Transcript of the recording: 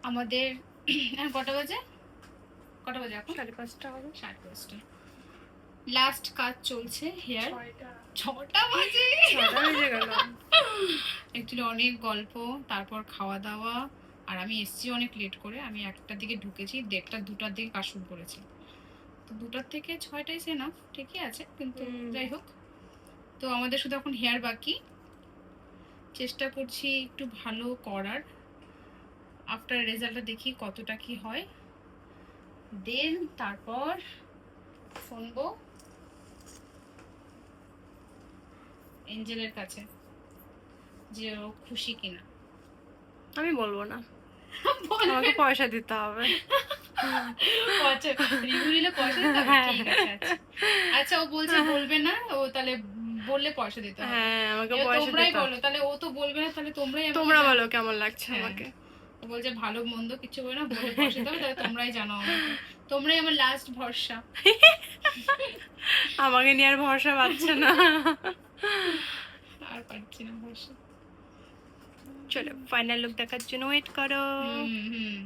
আমাদের কটা বাজে এখন? 5:30 হবে। 5:30 লাস্ট কাজ চলছে হেয়ার। 6টা বাজে গেল। অ্যাকচুয়ালি অনেক গল্প, তারপর খাওয়া দাওয়া, আর আমি এসছি অনেক লেট করে। আমি 1টার দিকে ঢুকেছি, 1:30 2টার দিকে কাজ শুরু করেছি। তো 2টার থেকে 6টাই সেনাফ, ঠিকই আছে, কিন্তু যাই হোক। তো আমাদের শুধু এখন হেয়ার বাকি, চেষ্টা করছি একটু ভালো করার। আফটার রেজাল্টটা দেখি কতটা কি হয়, দেন তারপর শুনবো এঞ্জেলের কাছে যে ও খুশি কিনা। আমি বলবো না, আমাকে পয়সা দিতে হবে। আচ্ছা, রিভিউ নিলে পয়সা দিতে হবে? ঠিক আছে, আচ্ছা আচ্ছা। ও বলছে বলবে না, ও তাহলে বললে পয়সা দিতে হবে। হ্যাঁ, আমাকে এবার পয়সা তোমরাই দিতে বলো, হবে। তাহলে ও তো বলবে না, তাহলে তোমরা বলো কেমন লাগছে হ্যাঁ। আমাকে। ও বলছে ভালো মন্দ কিছু বলে না, বলে পয়সা দিতে হবে, তাহলে তোমরাই জানো আমাকে। তোমরাই আমার লাস্ট ভরসা। আমাকে নিয়ে আর ভরসা পাচ্ছে না। আর পারছি না ভরসা। চলো ফাইনাল লুক দেখার জন্য ওয়েট করো। হুম।